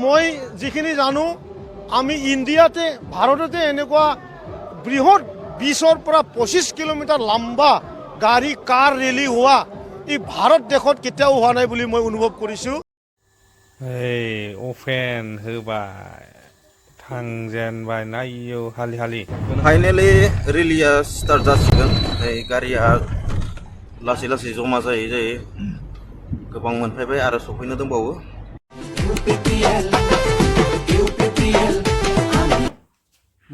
মই যিখিনি জানো আমি ইণ্ডিয়াতে ভাৰততে এনেকুৱা বৃহৎ 20 পৰা 25 কিলোমিটাৰ লম্বা গাড়ী কাৰ ৰেলী হোৱা এই ভাৰত দেশত কেতিয়াও হোৱা নাই বুলি মই অনুভৱ কৰিছোঁ। अफेन होबाय थांजेनबाय नायो हालि हालि फाइनेलि रेलिया स्टार्ट जासिगोन गारिया लासै लासै जमा जायै गोबां मोनफैबाय आरो सफैनो दंबावो।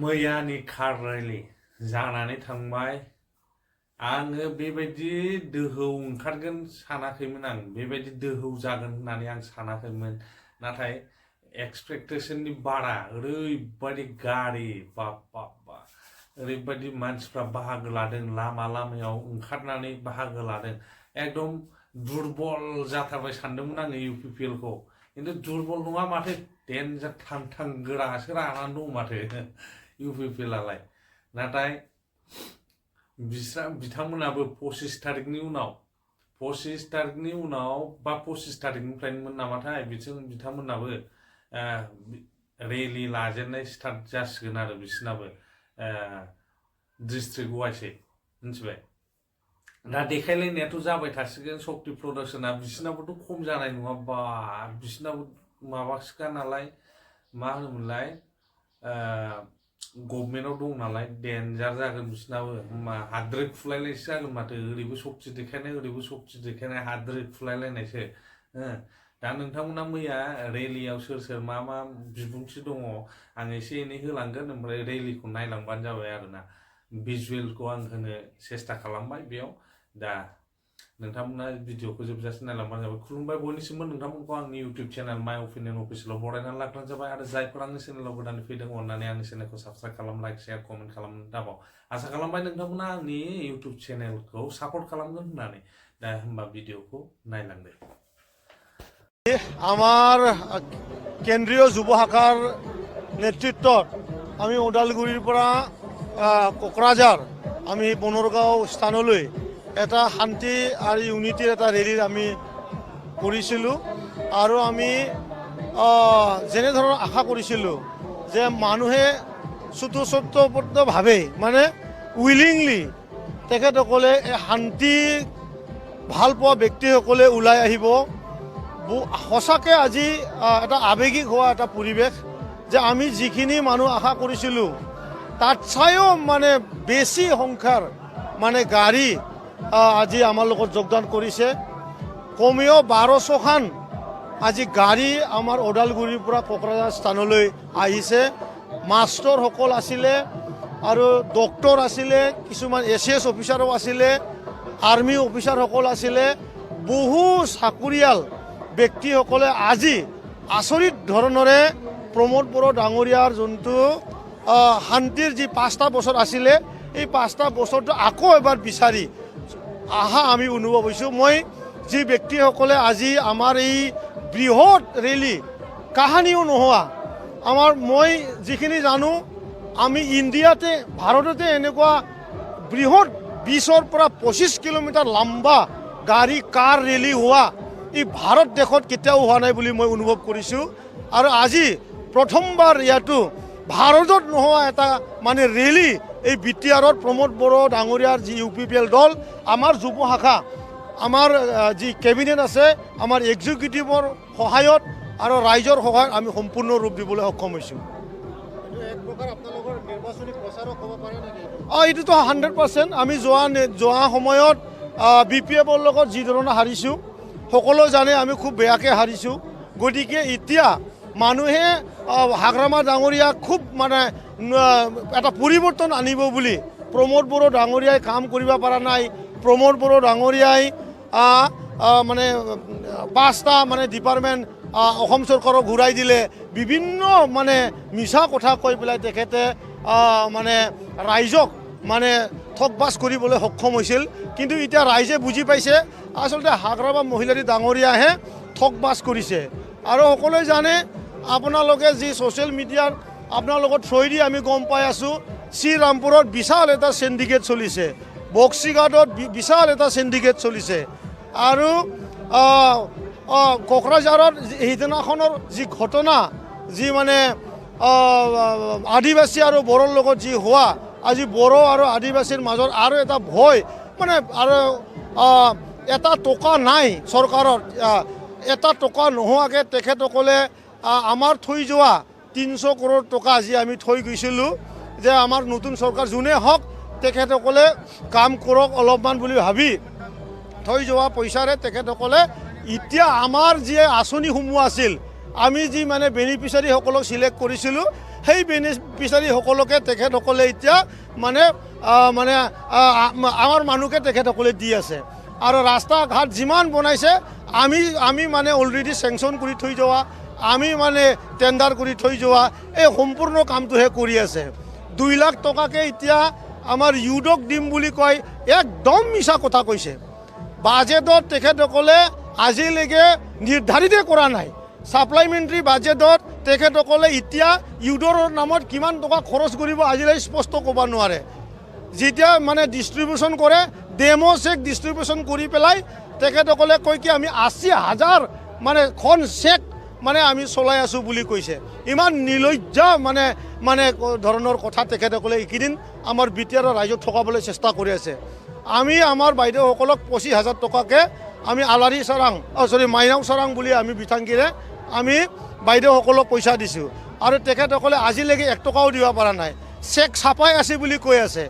मैयानि कार रेलि जानानै थांबाय। आङो बेबायदि दोहौ ओंखारगोन सानाखैमोन, आं बेबायदि दोहौ जागोन होननानै आं सानाखैमोन। नाथाय एक्सपेक्टेशननि बारा ओरैबायदि गारि बाप बाप बा ओरैबायदि मानसिफ्रा बाहागो लादों, लामा लामायाव ओंखारनानै बाहागो लादों। एकदम दुरबल जाथारबाय सानदोंमोन आङो UPPL खौ, खिन्थु दुरबल नङा माथो, डेन्जार थां गोरासो रानानै दं माथो UPPL आलाय। नाथाय बिथांमोनाबो 25 तारिखनि उनाव बा 25 तारिखनिफ्रायनोमोन नामाथाय बिथांमोनाबो रेलि लाजेननाय स्टार्ट जासिगोन आरो बिसिनाबो डिस्ट्रिक्ट वाइसै मिथिबाय। दा देखायलायनायाथ' जाबाय थासिगोन, शक्ति प्रडाक्शना बिसिनाबोथ' खम जानाय नङा बा, बिसिनाबो माबासोखा नालाय, मा होनोमोनलाय, गभर्नमेन्टआव दं नालाय, डेन्जार जागोन बिसिनाबो। हाद्रे खुलायलायसो जागोन माथो, ओरैबो शक्ति देखायनाय ओरैबो शक्ति देखायनाय, हाद्रे खुलायलायनायसो। दा नोंथांमोना मैया रेलियाव सोर सोर मा मा बिबुंथि दङ आं एसे एनै होलांगोन, ओमफ्राय रेलिखौ नायलांबानो जाबाय आरोना। भिजुवेलखौ आं होनो सेस्था खालामबाय बेयाव। दा नोंथांमोना भिडिअखौ जोबजासिम नायलांबानो जाबाय। खुलुमबाय बयनिसिमबो, नोंथांमोनखौ आंनि इउटिउब चेनेल माइ अपिनियन अफिसियेलाव बरायनानै लाग्रोनाय जाबाय। आरो जायफोर आंनि चेनेलाव गोदानै फैदों अननानै आंनि चेनेलखौ साबस्क्राइब खालाम, लाइक शेयार कमेन्ट खालामनो दाबाव। आसा खालामबाय नोंथांमोना आंनि इउटिउब चेनेलखौ सापर्ट खालामगोन होननानै। दा होमबा भिडिअखौ नायलांदो। আমাৰ কেন্দ্ৰীয় যুৱ শাখাৰ নেতৃত্বত আমি ওদালগুৰিৰ পৰা কোকৰাঝাৰ আমি বনৰগাঁও স্থানলৈ এটা শান্তি আৰু ইউনিটিৰ এটা ৰেলী আমি কৰিছিলোঁ। আৰু আমি যেনেধৰণৰ আশা কৰিছিলোঁ যে মানুহে স্বতঃস্ফূৰ্তভাৱে মানে উইলিংলি তেখেতসকলে শান্তি ভাল পোৱা ব্যক্তিসকলে ওলাই আহিব। সঁচাকৈ আজি এটা আৱেগিক হোৱা এটা পৰিৱেশ, যে আমি যিখিনি মানুহ আশা কৰিছিলোঁ তাত চাইও মানে বেছি সংখ্যাৰ মানে গাড়ী আজি আমাৰ লগত যোগদান কৰিছে। কমেও 1200খান আজি গাড়ী আমাৰ ওদালগুৰিৰ পৰা কোকৰাঝাৰ স্থানলৈ আহিছে। মাষ্টৰসকল আছিলে আৰু ডক্টৰ আছিলে, কিছুমান SS অফিচাৰো আছিলে, আৰ্মি অফিচাৰসকল আছিলে, বহু চাকৰিয়াল ব্যক্তিসকলে আজি আচৰিত ধৰণেৰে প্ৰমোদ বড়ো ডাঙৰীয়াৰ যোনটো শান্তিৰ যি 5টা বছৰ আছিলে, এই 5টা বছৰটো আকৌ এবাৰ বিচাৰি আহা আমি অনুভৱ হৈছোঁ। মই যি ব্যক্তিসকলে আজি আমাৰ এই বৃহৎ ৰেলী কাহানিও নোহোৱা, মই যিখিনি জানো আমি ইণ্ডিয়াতে ভাৰততে এনেকুৱা বৃহৎ 20 পৰা 25 কিলোমিটাৰ লম্বা গাড়ী কাৰ ৰেলী হোৱা এই ভাৰত দেশত কেতিয়াও হোৱা নাই বুলি মই অনুভৱ কৰিছোঁ। আৰু আজি প্ৰথমবাৰ ইয়াতো ভাৰতত নোহোৱা এটা মানে ৰেলী এই BTRত প্ৰমোদ বড়ো ডাঙৰীয়াৰ যি UPPL দল, আমাৰ যুৱ শাখা, আমাৰ যি কেবিনেট আছে, আমাৰ এক্সিকিউটিভৰ সহায়ত আৰু ৰাইজৰ সহায়ত আমি সম্পূৰ্ণ ৰূপ দিবলৈ সক্ষম হৈছোঁ। এইটোতো 100%। আমি যোৱা সময়ত BPFৰ লগত যি ধৰণে হাৰিছোঁ সকলো জানে, আমি খুব বেয়াকৈ হাৰিছোঁ। গতিকে এতিয়া মানুহে হাগ্ৰামা ডাঙৰীয়াক খুব মানে এটা পৰিৱৰ্তন আনিব বুলি, প্ৰমোদ বড়ো ডাঙৰীয়াই কাম কৰিব পৰা নাই, প্ৰমোদ বড়ো ডাঙৰীয়াই মানে 5টা মানে ডিপাৰ্টমেণ্ট অসম চৰকাৰক ঘূৰাই দিলে, বিভিন্ন মানে মিছা কথা কৈ পেলাই তেখেতে মানে ৰাইজক মানে ঠগবাজ কৰিবলৈ সক্ষম হৈছিল। কিন্তু এতিয়া ৰাইজে বুজি পাইছে আচলতে হাগ্ৰামা মহিলাৰী ডাঙৰীয়াহে ঠগবাজ কৰিছে। আৰু সকলোৱে জানে, আপোনালোকে যি ছ'চিয়েল মিডিয়াৰ আপোনালোকৰ থ্ৰুৱেদি আমি গম পাই আছোঁ, শ্ৰীৰামপুৰত বিশাল এটা চিণ্ডিকেট চলিছে, বক্সিঘাটত বিশাল এটা চিণ্ডিকেট চলিছে, আৰু কোকৰাঝাৰৰ সেইদিনাখনৰ যি ঘটনা যি মানে আদিবাসী আৰু বড়োৰ লগত যি হোৱা আজি বড়ো আৰু আদিবাসীৰ মাজত আৰু এটা ভয় মানে আৰু এটা টকা নাই চৰকাৰৰ এটা টকা নোহোৱাকৈ তেখেতসকলে আমাৰ থৈ যোৱা 300 কৰোৰ টকা যি আমি থৈ গৈছিলোঁ যে আমাৰ নতুন চৰকাৰ যোনে হওক তেখেতসকলে কাম কৰক অলপমান বুলি ভাবি থৈ যোৱা পইচাৰে তেখেতসকলে এতিয়া আমাৰ যি আঁচনিসমূহ আছিল আমি যি মানে বেনিফিচিয়াৰীসকলক চিলেক্ট কৰিছিলোঁ সেই বেনিফিচিয়াৰীসকলকে তেখেতসকলে এতিয়া মানে আমাৰ মানুহকে তেখেতসকলে দি আছে আৰু ৰাস্তা ঘাট যিমান বনাইছে আমি মানে অলৰেডি চেংচন কৰি থৈ যোৱা আমি মানে টেণ্ডাৰ কৰি থৈ যোৱা এই সম্পূৰ্ণ কামটোহে কৰি আছে 2 লাখ টকাকৈ এতিয়া আমাৰ ইউডক দিম বুলি কয় একদম মিছা কথা কৈছে বাজেটত তেখেতসকলে আজিলৈকে নিৰ্ধাৰিতই কৰা নাই সাপ্লাইমেণ্টাৰী বাজেটত তেখেতসকলে এতিয়া ইউডৰ নামত কিমান টকা খৰচ কৰিব আজিলৈ স্পষ্ট ক'ব নোৱাৰে যেতিয়া মানে ডিষ্ট্ৰিবিউশ্যন কৰে ডেমো চেক ডিষ্ট্ৰিবিউশ্যন কৰি পেলাই তেখেতসকলে কয় কি আমি 80,000 মানে খন চেক মানে আমি চলাই আছোঁ বুলি কৈছে ইমান নিলজ্জা মানে ধৰণৰ কথা তেখেতসকলে এইকেইদিন আমাৰ বিটিআৰৰ ৰাইজক ঠকাবলৈ চেষ্টা কৰি আছে আমি আমাৰ বাইদেউসকলক 25,000 টকাকৈ আমি আলাৰী চৰাং মাইনাও চৰাং বুলি আমি বিথাংগীৰে আমি বাইদেউসকলক পইচা দিছোঁ আৰু তেখেতসকলে আজিলৈকে 1 টকাও দিব পৰা নাই চেক ছাপাই আছে বুলি কৈ আছে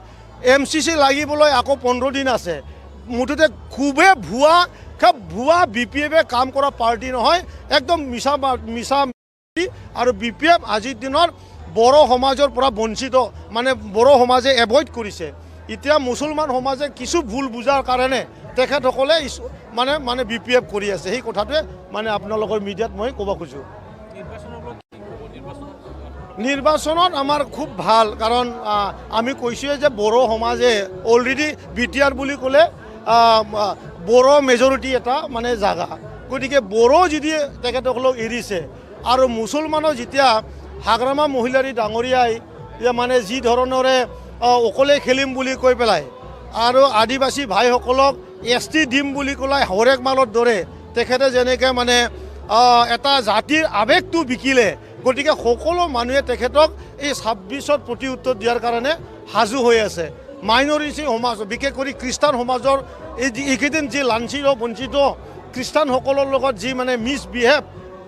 MCC লাগিবলৈ আকৌ 15 দিন আছে মুঠতে খুবেই ভুৱা BPF কাম কৰা পাৰ্টি নহয় একদম মিছা আৰু BPF আজিৰ দিনৰ বড়ো সমাজৰ পৰা বঞ্চিত মানে বড়ো সমাজে এভইড কৰিছে এতিয়া মুছলমান সমাজে কিছু ভুল বুজাৰ কাৰণে তেখেতসকলে মানে BPF কৰি আছে সেই কথাটোৱে মানে আপোনালোকৰ মিডিয়াত মই ক'ব খোজোঁ নিৰ্বাচনত আমাৰ খুব ভাল কাৰণ আমি কৈছোঁৱে যে বড়ো সমাজে অলৰেডি BTR বুলি ক'লে বড়ো মেজৰিটি এটা মানে জাগা গতিকে বড়ো যদি তেখেতসকলক এৰিছে আৰু মুছলমানৰ যেতিয়া হাগ্ৰামা মহিলাৰী ডাঙৰীয়াই মানে যি ধৰণৰে অকলে খেলিম বুলি কৈ পেলাই আৰু আদিবাসী ভাইসকলক ST দিম বুলি ক'লাই হৰেক মালৰ দৰে তেখেতে যেনেকৈ মানে এটা জাতিৰ আৱেগটো বিকিলে গতিকে সকলো মানুহে তেখেতক এই 26ত প্ৰতি উত্তৰ দিয়াৰ কাৰণে সাজু হৈ আছে মাইনৰিটি সমাজ বিশেষ কৰি খ্ৰীষ্টান সমাজৰ এইকেইদিন যি লাঞ্ছিত বঞ্চিত খ্ৰীষ্টানসকলৰ লগত যি মানে মিছবিহেভ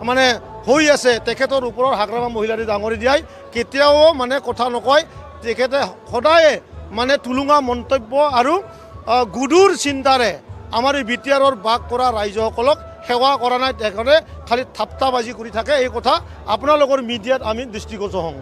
মানে হৈ আছে তেখেতৰ ওপৰত হাগ্ৰামা মহিলাৰী ডাঙৰী দিয়াই কেতিয়াও মানে কথা নকয় তেখেতে সদায়ে মানে তুলুঙা মন্তব্য আৰু গুডুৰ চিন্তাৰে আমাৰ এই বিটিআৰৰ বাস কৰা ৰাইজসকলক সেৱা কৰা নাই তেখেতে খালি ঠাট্টাবাজি কৰি থাকে এই কথা আপোনালোকৰ মিডিয়াত আমি দৃষ্টিগোচৰ হওঁ